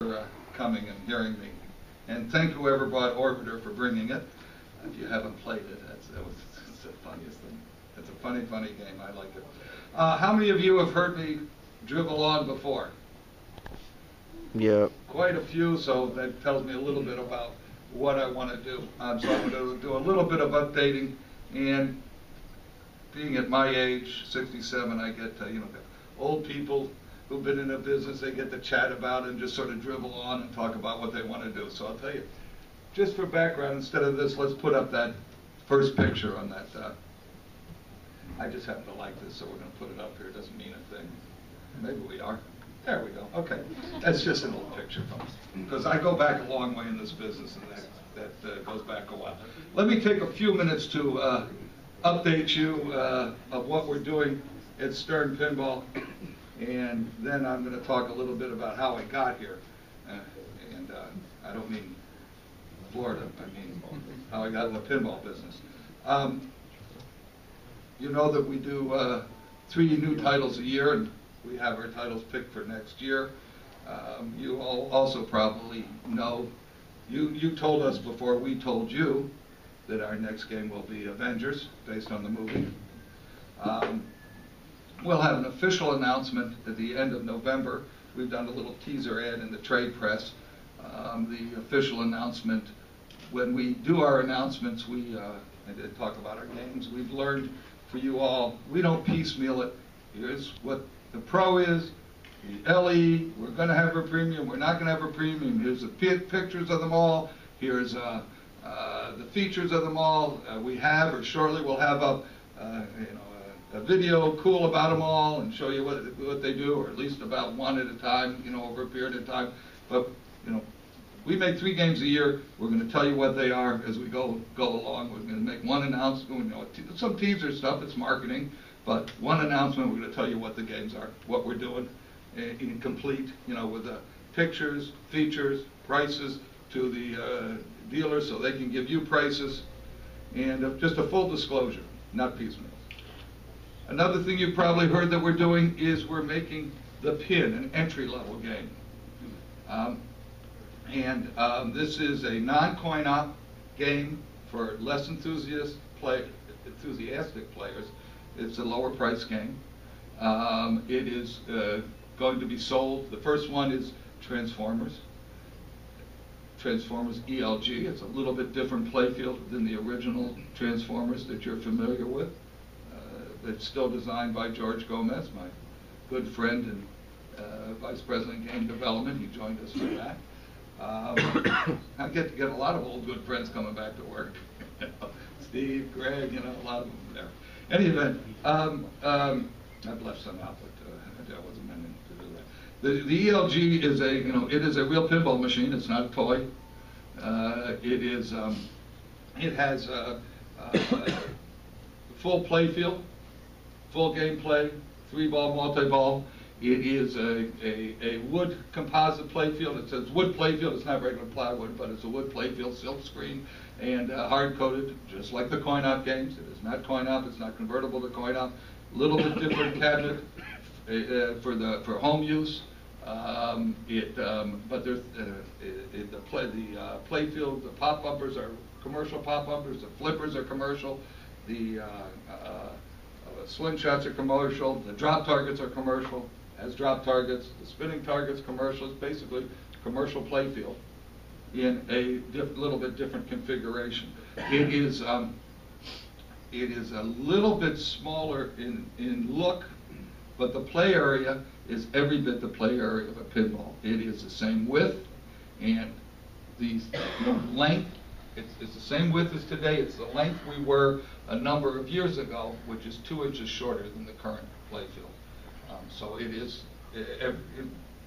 Coming and hearing me. And thank whoever bought Orbiter for bringing it. If you haven't played it, it's the funniest thing. It's a funny game. I like it. How many of you have heard me dribble on before? Yeah. Quite a few, so that tells me a little bit about what I want to do. So I'm going to do a little bit of updating, and being at my age, 67, I get to, old people who've been in a business, they get to chat about and just sort of dribble on and talk about what they want to do. So I'll tell you, just for background, instead of this, let's put up that first picture on that. I just happen to like this, so we're going to put it up here. It doesn't mean a thing. Maybe we are. There we go. Okay. That's just an old picture, folks. Because I go back a long way in this business, and that goes back a while. Let me take a few minutes to update you of what we're doing at Stern Pinball. And then I'm going to talk a little bit about how I got here. And I don't mean Florida, I mean how I got in the pinball business. You know that we do 3 new titles a year, and we have our titles picked for next year. You all also probably know, you told us before we told you that our next game will be Avengers, based on the movie. We'll have an official announcement at the end of November. We've done a little teaser ad in the trade press. The official announcement, when we do our announcements, I did talk about our games. We've learned for you all, we don't piecemeal it. Here's what the Pro is, the LE, we're going to have a premium, we're not going to have a premium. Here's the pictures of them all. Here's the features of them all. We have, or shortly we'll have up, a video cool about them all and show you what they do, or at least about one at a time, over a period of time. But, we make 3 games a year. We're going to tell you what they are as we go along. We're going to make one announcement. Some teaser stuff, it's marketing, but one announcement, we're going to tell you what the games are, what we're doing, in complete, with the pictures, features, prices to the dealers so they can give you prices, and just a full disclosure, not piecemeal. Another thing you've probably heard that we're doing is we're making the Pin an entry-level game. This is a non-coin-op game for less enthusiastic players. It's a lower price game. It is going to be sold. The first one is Transformers ELG. It's a little bit different playfield than the original Transformers that you're familiar with. It's still designed by George Gomez, my good friend and Vice President Game Development. He joined us for that. I get to get a lot of old good friends coming back to work. Steve, Greg, a lot of them there. Any event, I've left some out, but I wasn't meant to do that. The ELG is it is a real pinball machine. It's not a toy. It has full play field, full gameplay, 3-ball, multi-ball. It is a wood composite playfield. It says wood playfield. It's not regular plywood, but it's a wood playfield, silk screen, and hard-coated, just like the coin-op games. It is not coin-op. It's not convertible to coin-op. A little bit different cabinet for home use. But there's the playfield. The pop bumpers are commercial pop bumpers. The flippers are commercial. The slingshots are commercial. The drop targets are commercial. As drop targets, the spinning targets commercial. It's basically commercial playfield in a little bit different configuration. It is a little bit smaller in look, but the play area is every bit the play area of a pinball. It is the same width and the length. It's the same width as today. It's the length we were a number of years ago, which is 2 inches shorter than the current playfield. So it is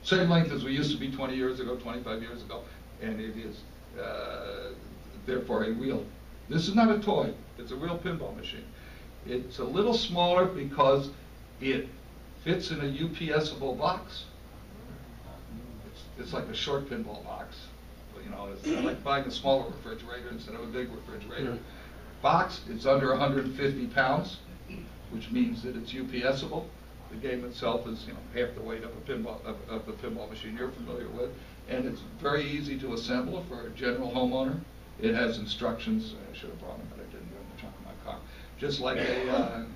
same length as we used to be 20 years ago, 25 years ago, and it is therefore a real. This is not a toy. It's a real pinball machine. It's a little smaller because it fits in a UPS-able box. It's like a short pinball box. It's like buying a smaller refrigerator instead of a big refrigerator. Box, it's under 150 pounds, which means that it's UPS-able. The game itself is half the weight of a pinball of the pinball machine you're familiar with. and it's very easy to assemble for a general homeowner. It has instructions. I should have brought them, but I didn't. They're in the trunk of my car. Just like a,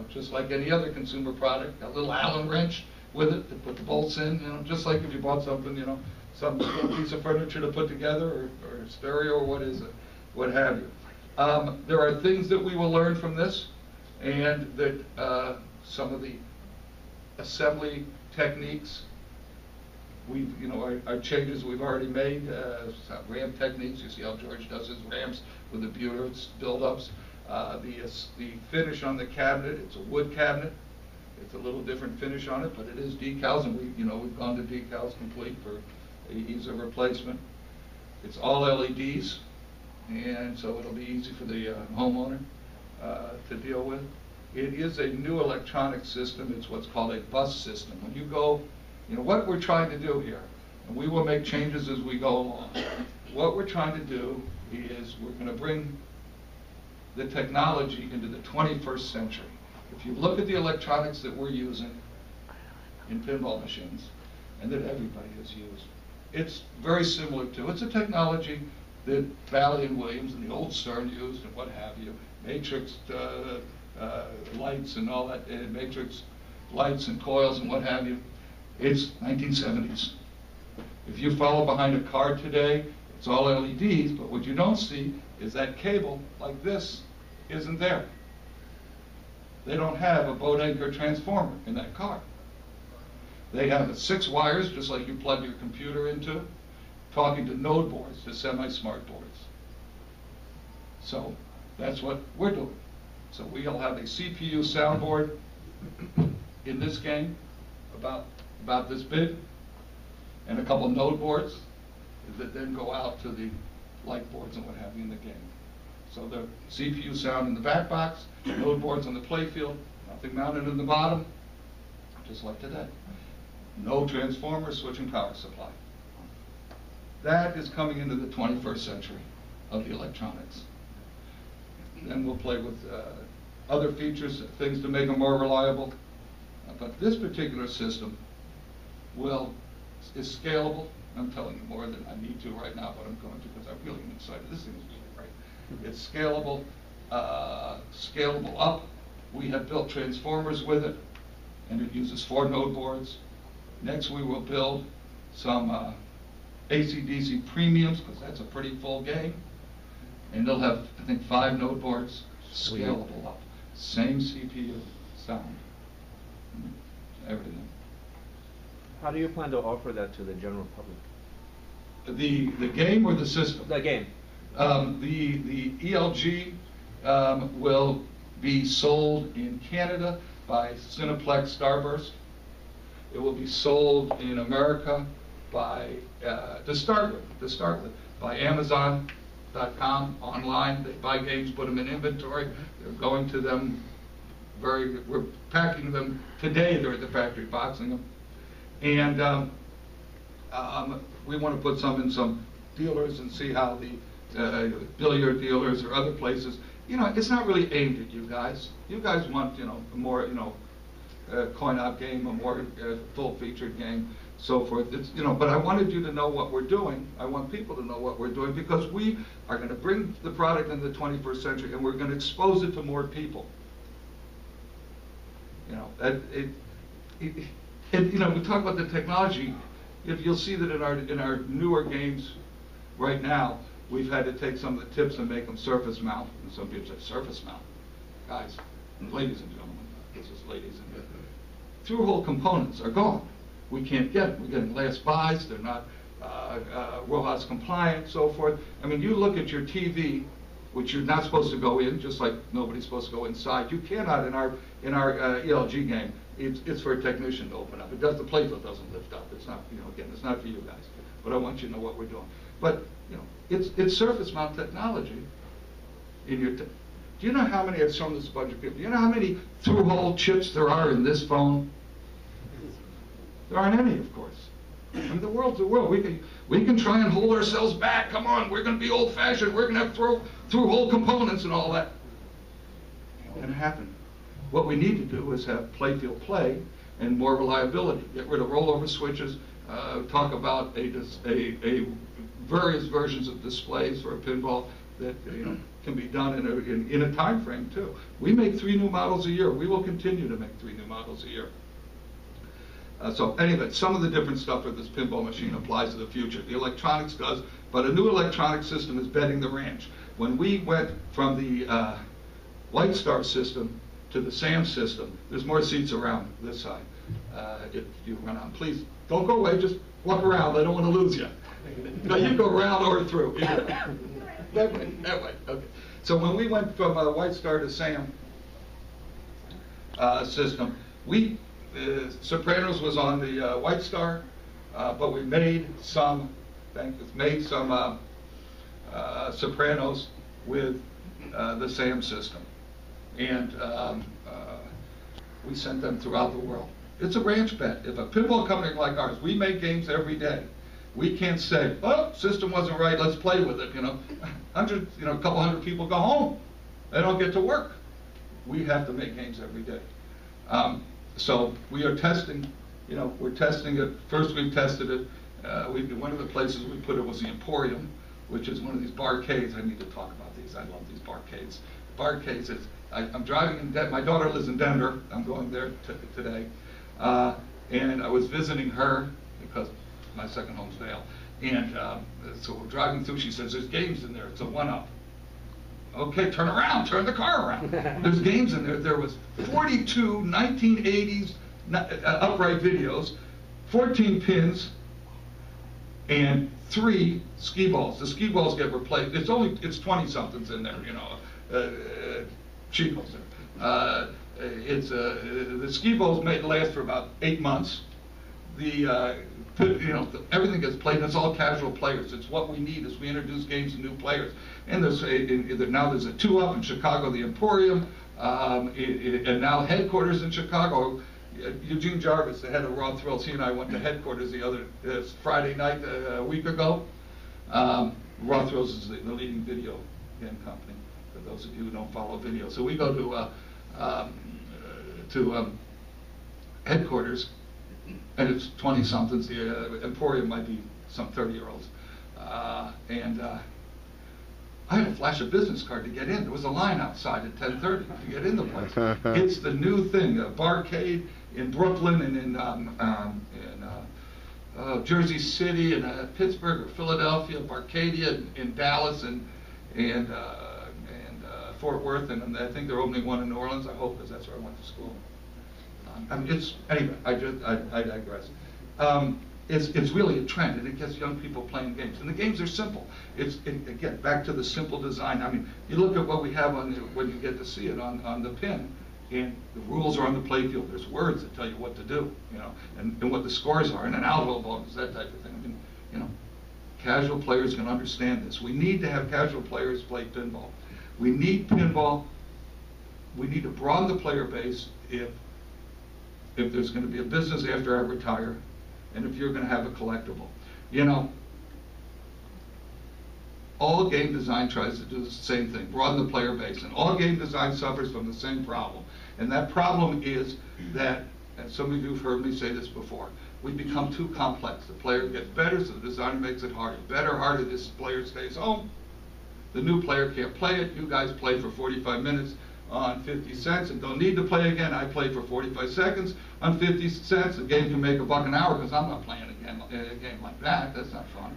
just like any other consumer product, a little Allen wrench with it to put the bolts in. Just like if you bought something, some little piece of furniture to put together, or stereo, or what have you. There are things that we will learn from this, and that some of the assembly techniques, our changes we've already made, some RAM techniques. You see how George does his RAMs with the build-ups. The finish on the cabinet, it's a wood cabinet. It's a little different finish on it, but it is decals, and we've gone to decals complete for ease of replacement. It's all LEDs, and so it'll be easy for the homeowner to deal with. It is a new electronic system. It's what's called a bus system. When you go, what we're trying to do here, and we will make changes as we go along. What we're trying to do is we're going to bring the technology into the 21st century. If you look at the electronics that we're using in pinball machines, and that everybody has used, it's very similar to, it's a technology that Bally and Williams and the old Stern used and what have you, matrix lights and all that, matrix lights and coils and what have you. It's 1970s. If you follow behind a car today, it's all LEDs, but what you don't see is that cable like this isn't there. They don't have a boat anchor transformer in that car. They have 6 wires, just like you plug your computer into, talking to node boards, to semi-smart boards. So that's what we're doing. So we'll have a CPU soundboard in this game, about this big, and a couple of node boards that then go out to the light boards and what have you in the game. So the CPU sound in the back box, node boards on the playfield, nothing mounted in the bottom, just like today. No transformer, switching power supply. That is coming into the 21st century of the electronics. Then we'll play with other features, things to make them more reliable. But this particular system is scalable. I'm telling you more than I need to right now, but I'm going to because I'm really excited. This thing is really great. It's scalable, scalable up. We have built transformers with it, and it uses 4 node boards. Next, we will build some AC/DC premiums, because that's a pretty full game. And they'll have, I think, 5 node boards, scalable up. Same CPU, sound, everything. How do you plan to offer that to the general public? The game or the system? The game. The ELG will be sold in Canada by Cineplex Starburst. It will be sold in America by, to start with, by Amazon.com online. They buy games, put them in inventory. They're going to them we're packing them today. They're at the factory boxing them. And we want to put some in some dealers and see how the billiard dealers or other places, it's not really aimed at you guys. You guys want, a more, coin-op game, a more full-featured game, so forth. It's, but I wanted you to know what we're doing. I want people to know what we're doing, because we are going to bring the product into the 21st century, and we're going to expose it to more people. We talk about the technology. You'll see that in our newer games right now, we've had to take some of the tips and make them surface mount. And some people say surface mount. Guys, ladies and gentlemen, this is ladies and gentlemen. Through-hole components are gone. We can't get them. We're getting glass buys. They're not RoHS compliant, so forth. I mean, you look at your TV, which you're not supposed to go in, just like nobody's supposed to go inside. You cannot in our ELG game. It's for a technician to open up. It does, the playfield doesn't lift up. It's not, again, it's not for you guys. But I want you to know what we're doing. But it's surface mount technology. In your, do you know how many? I've shown this a bunch of people. Do you know how many through-hole chips there are in this phone? There aren't any, of course. I mean, the world's the world. We can try and hold ourselves back. Come on, we're going to be old-fashioned. We're going to have through-hole components and all that. It's going to happen. What we need to do is have playfield play and more reliability. Get rid of rollover switches, talk about a various versions of displays for a pinball that can be done in a time frame too. We make 3 new models a year. We will continue to make 3 new models a year. So anyway, some of the different stuff with this pinball machine applies to the future. The electronics does, but a new electronic system is bedding the ranch. When we went from the White Star system to the SAM system, there's more seats around this side. If you run on, please don't go away, just walk around. I don't want to lose you. No, you go around or through. That way, okay. So when we went from White Star to SAM system, Sopranos was on the White Star, but we made some, Sopranos with the SAM system. And we sent them throughout the world. It's a ranch bet. If a pinball company like ours, we make games every day. We can't say, oh, system wasn't right, let's play with it. A couple hundred people go home. They don't get to work. We have to make games every day. So we are testing, we're testing it. First we tested it. One of the places we put it was the Emporium, which is one of these barcades. I need to talk about these. I love these barcades. Barcades is, I'm driving in Denver. My daughter lives in Denver. I'm going there today. And I was visiting her because my second home's Vail. And so we're driving through. She says, there's games in there. It's a 1-up. Okay, turn around. Turn the car around. There's games in there. There was 42 1980s upright videos, 14 pins, and 3 skee balls. The skee balls get replaced. It's 20-somethings in there, Chicos. The skee balls may last for about 8 months. Everything gets played. It's all casual players. It's what we need as we introduce games to new players. And now there's a 2-up in Chicago, the Emporium, and now headquarters in Chicago. Eugene Jarvis, the head of Raw Thrills, he and I went to headquarters Friday night a week ago. Raw Thrills is the leading video game company, for those of you who don't follow video. So we go to headquarters, and it's 20-somethings. The Emporium might be some 30-year-olds. I had to flash a business card to get in. There was a line outside at 10:30 to get in the place. It's the new thing, a barcade in Brooklyn and in Jersey City and Pittsburgh or Philadelphia, Barcadia in Dallas and Fort Worth, and I think they're opening one in New Orleans. I hope, because that's where I went to school. Anyway, I digress. It's really a trend, and it gets young people playing games. And the games are simple. Again, back to the simple design. I mean, you look at what we have when you get to see it on the pin, and the rules are on the playfield. There's words that tell you what to do, and what the scores are, and an alvo bonus, that type of thing. I mean, casual players can understand this. We need to have casual players play pinball. We need pinball. We need to broaden the player base if there's going to be a business after I retire, and if you're going to have a collectible. All game design tries to do the same thing, broaden the player base, and all game design suffers from the same problem. And that problem is that, and some of you have heard me say this before, we become too complex. The player gets better, so the designer makes it harder. Better, harder, this player stays home. The new player can't play it. You guys play for 45 minutes on 50 cents and don't need to play again. I play for 45 seconds on 50 cents. The game can make $1 an hour because I'm not playing a game like that. That's not fun.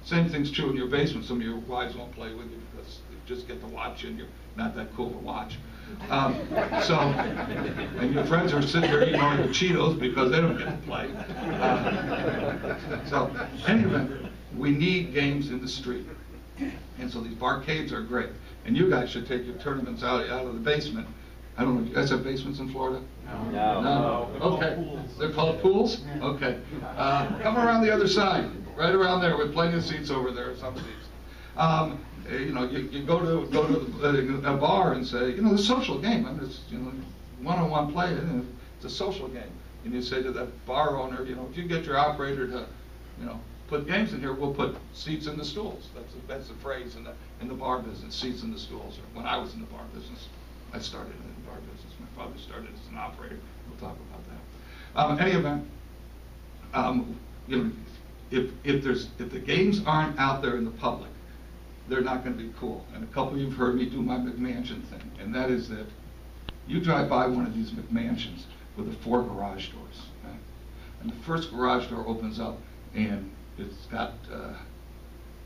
Same thing's true in your basement. Some of your wives won't play with you because they just get to watch you and you're not that cool to watch. And your friends are sitting there eating all your Cheetos because they don't get to play. Anyway, we need games in the street. And so these barcades are great. And you guys should take your tournaments out of the basement. I don't know, you guys have basements in Florida? No. Okay. They're called pools? Okay. Come around the other side, right around there with plenty of seats over there, some seats. You go to a bar and say, it's a social game. I'm just, one-on-one play, it's a social game. And you say to that bar owner, if you get your operator to, put games in here, we'll put seats in the stools. That's the phrase in the bar business, seats in the stools. Or when I was in the bar business, I started in the bar business. My father started as an operator. We'll talk about that. In any event, You know, if the games aren't out there in the public, they're not going to be cool. And a couple of you have heard me do my McMansion thing, and that is that you drive by one of these McMansions with the 4 garage doors, okay? And the first garage door opens up, and it's got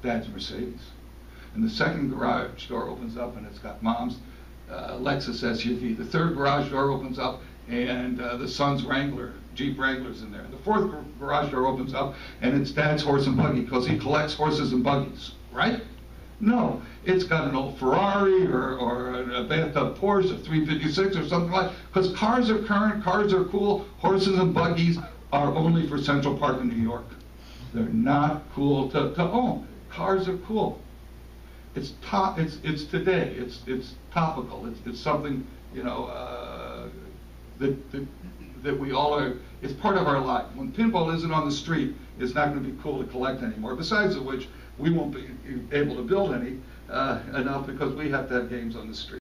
Dad's Mercedes. And the second garage door opens up, and it's got Mom's Lexus SUV. The third garage door opens up, and the son's Wrangler, Jeep Wrangler's in there. And the fourth garage door opens up, and it's Dad's horse and buggy, because he collects horses and buggies, right? No, it's got an old Ferrari or a bathtub Porsche, a 356 or something like that, because cars are current, cars are cool, horses and buggies are only for Central Park in New York. They're not cool to own. Cars are cool. It's today. It's topical. It's something, you know, that we all are. It's part of our life. When pinball isn't on the street, it's not going to be cool to collect anymore. Besides of which, we won't be able to build any enough because we have to have games on the street.